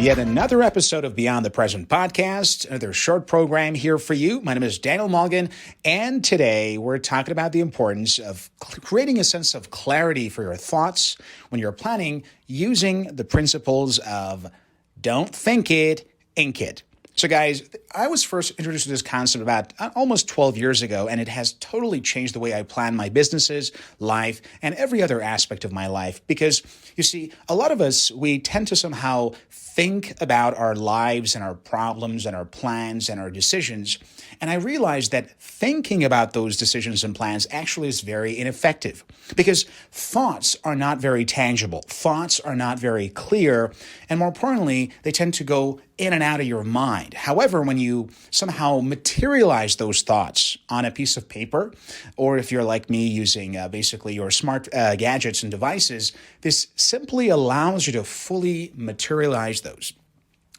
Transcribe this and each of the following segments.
yet another episode of Beyond the Present podcast, another short program here for you. My name is Daniel Mulligan, and today we're talking about the importance of creating a sense of clarity for your thoughts when you're planning using the principles of don't think it, ink it. So guys, I was first introduced to this concept about almost 12 years ago, and it has totally changed the way I plan my businesses, life, and every other aspect of my life. Because you see, a lot of us, we tend to somehow think about our lives and our problems and our plans and our decisions. And I realized that thinking about those decisions and plans actually is very ineffective because thoughts are not very tangible. Thoughts are not very clear. And more importantly, they tend to go in and out of your mind. However, when you somehow materialize those thoughts on a piece of paper, or if you're like me using basically your smart gadgets and devices, this simply allows you to fully materialize those.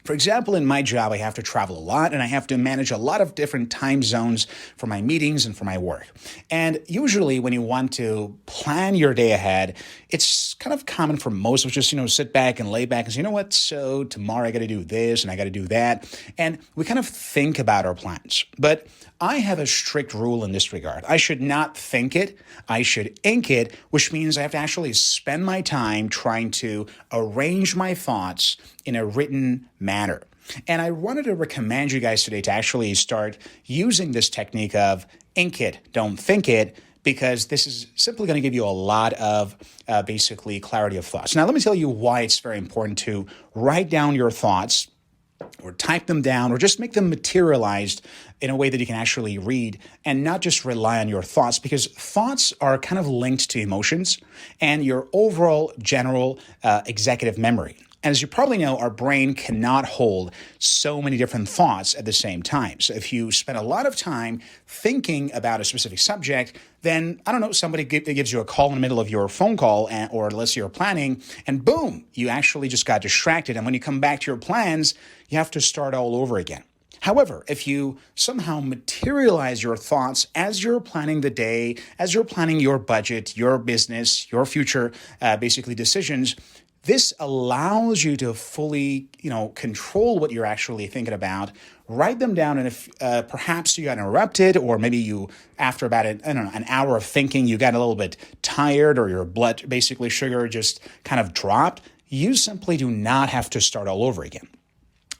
For example, in my job, I have to travel a lot and I have to manage a lot of different time zones for my meetings and for my work. And usually when you want to plan your day ahead, it's kind of common for most of us just, sit back and lay back and say, you know what, so tomorrow I got to do this and I got to do that. And we kind of think about our plans. But I have a strict rule in this regard. I should not think it. I should ink it, which means I have to actually spend my time trying to arrange my thoughts in a written manner. And I wanted to recommend you guys today to actually start using this technique of ink it, don't think it, because this is simply going to give you a lot of basically clarity of thoughts. Now, let me tell you why it's very important to write down your thoughts or type them down or just make them materialized in a way that you can actually read and not just rely on your thoughts, because thoughts are kind of linked to emotions and your overall general executive memory. And as you probably know, our brain cannot hold so many different thoughts at the same time. So if you spend a lot of time thinking about a specific subject, then, somebody gives you a call in the middle of your phone call or let's say you're planning, and boom, you actually just got distracted. And when you come back to your plans, you have to start all over again. However, if you somehow materialize your thoughts as you're planning the day, as you're planning your budget, your business, your future, basically decisions, this allows you to fully, control what you're actually thinking about, write them down, and if perhaps you got interrupted, or maybe you, after about an hour of thinking, you got a little bit tired, or your blood, basically sugar, just kind of dropped, you simply do not have to start all over again.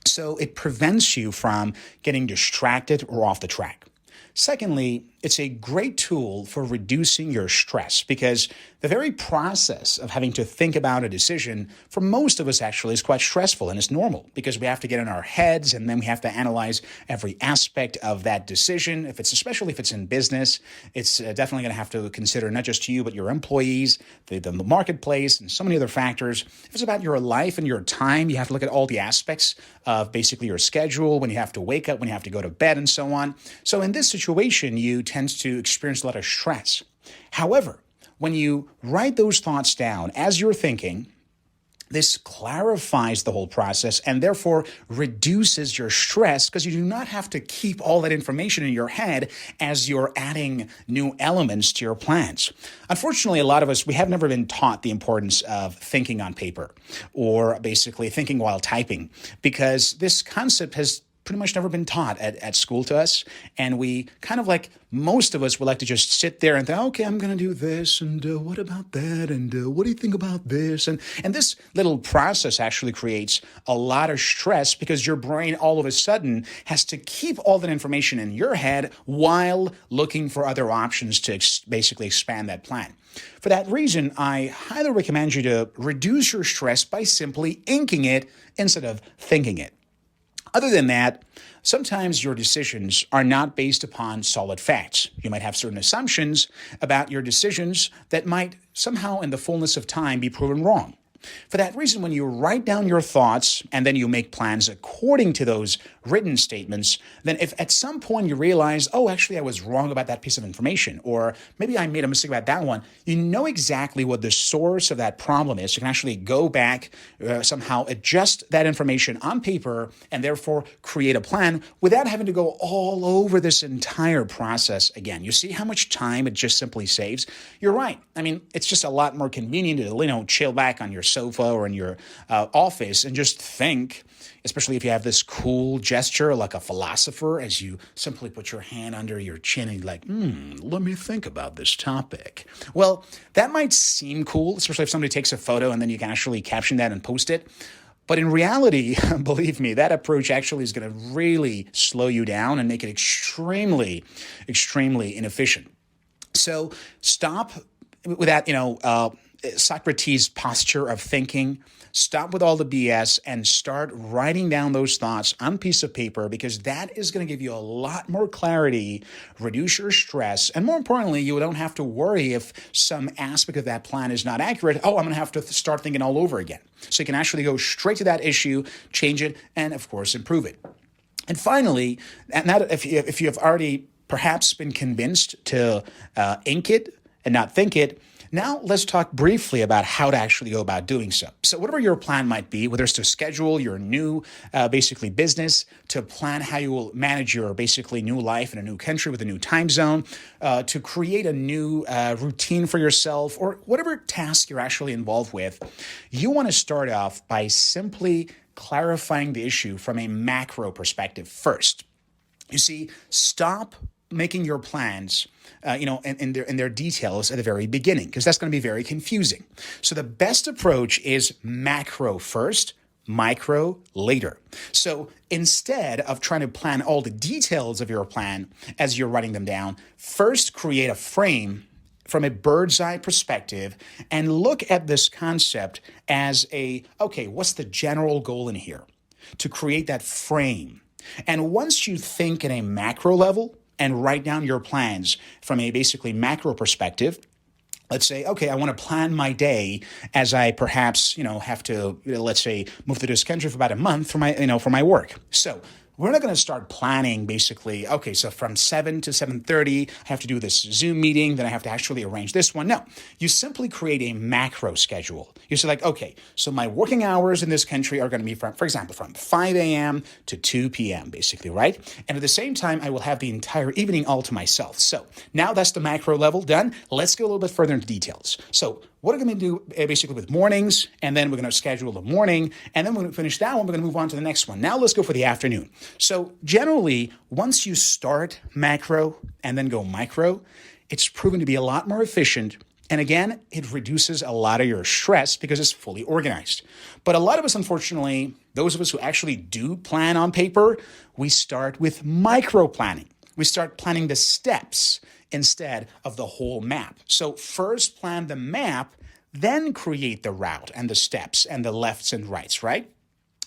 So it prevents you from getting distracted or off the track. Secondly, it's a great tool for reducing your stress because the very process of having to think about a decision for most of us actually is quite stressful, and it's normal because we have to get in our heads and then we have to analyze every aspect of that decision. Especially if it's in business, it's definitely going to have to consider not just you, but your employees, the marketplace, and so many other factors. If it's about your life and your time, you have to look at all the aspects of basically your schedule, when you have to wake up, when you have to go to bed, and so on. So in this situation, you tend to experience a lot of stress. However, when you write those thoughts down as you're thinking, this clarifies the whole process and therefore reduces your stress because you do not have to keep all that information in your head as you're adding new elements to your plans. Unfortunately, a lot of us, we have never been taught the importance of thinking on paper or basically thinking while typing, because this concept has pretty much never been taught at school to us. And we kind of most of us would like to just sit there and think, okay, I'm going to do this. And what about that? And what do you think about this? And this little process actually creates a lot of stress because your brain all of a sudden has to keep all that information in your head while looking for other options to basically expand that plan. For that reason, I highly recommend you to reduce your stress by simply inking it instead of thinking it. Other than that, sometimes your decisions are not based upon solid facts. You might have certain assumptions about your decisions that might somehow in the fullness of time be proven wrong. For that reason, when you write down your thoughts and then you make plans according to those written statements, then if at some point you realize, oh, actually I was wrong about that piece of information, or maybe I made a mistake about that one, you know exactly what the source of that problem is. You can actually go back, somehow adjust that information on paper, and therefore create a plan without having to go all over this entire process again. You see how much time it just simply saves? You're right. I mean, it's just a lot more convenient to, chill back on your sofa or in your office and just think, especially if you have this cool gesture like a philosopher, as you simply put your hand under your chin and like, let me think about this topic. Well, that might seem cool, especially if somebody takes a photo and then you can actually caption that and post it. But in reality, believe me, that approach actually is going to really slow you down and make it extremely, extremely inefficient. So stop with that, Socrates' posture of thinking. Stop with all the BS and start writing down those thoughts on a piece of paper, because that is going to give you a lot more clarity, reduce your stress, and more importantly, you don't have to worry if some aspect of that plan is not accurate. Oh, I'm going to have to start thinking all over again. So you can actually go straight to that issue, change it, and of course, improve it. And finally, and now if you have already perhaps been convinced to ink it and not think it, now let's talk briefly about how to actually go about doing so. So whatever your plan might be, whether it's to schedule your new business, to plan how you will manage your basically new life in a new country with a new time zone, to create a new routine for yourself, or whatever task you're actually involved with, you want to start off by simply clarifying the issue from a macro perspective first. You see, stop making your plans, in their details at the very beginning, because that's going to be very confusing. So the best approach is macro first, micro later. So instead of trying to plan all the details of your plan as you're writing them down, first create a frame from a bird's eye perspective and look at this concept as what's the general goal in here? To create that frame. And once you think in a macro level and write down your plans from a basically macro perspective, let's say, I want to plan my day as I perhaps, have to, let's say, move to this country for about a month for my work. So we're not going to start planning basically, so from 7 to 7:30, I have to do this Zoom meeting, then I have to actually arrange this one. No, you simply create a macro schedule. You say so my working hours in this country are going to be for example, from 5 a.m. to 2 p.m. basically, right? And at the same time, I will have the entire evening all to myself. So now that's the macro level done. Let's go a little bit further into details. So what are we going to do basically with mornings? And then we're going to schedule the morning. And then when we finish that one, we're going to move on to the next one. Now let's go for the afternoon. So generally, once you start macro and then go micro, it's proven to be a lot more efficient. And again, it reduces a lot of your stress because it's fully organized. But a lot of us, unfortunately, those of us who actually do plan on paper, we start with micro planning. We start planning the steps instead of the whole map. So first plan the map, then create the route and the steps and the lefts and rights, right?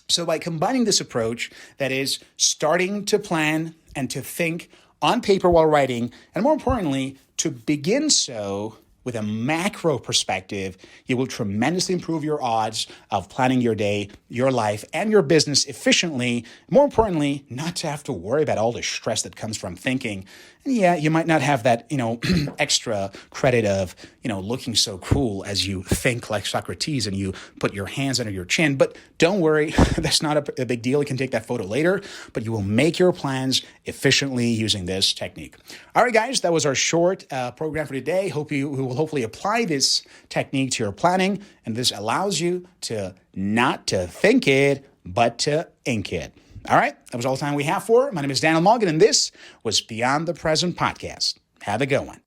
So by combining this approach, that is starting to plan and to think on paper while writing, and more importantly, to begin so with a macro perspective, you will tremendously improve your odds of planning your day, your life, and your business efficiently. More importantly, not to have to worry about all the stress that comes from thinking. And yeah, you might not have that, extra credit of, looking so cool as you think like Socrates and you put your hands under your chin. But don't worry, that's not a big deal. You can take that photo later, but you will make your plans efficiently using this technique. All right, guys, that was our short program for today. Hope you will hopefully apply this technique to your planning, and this allows you to not to think it, but to ink it. All right, that was all the time we have for. My name is Daniel Morgan, and this was Beyond the Present Podcast. Have a good one.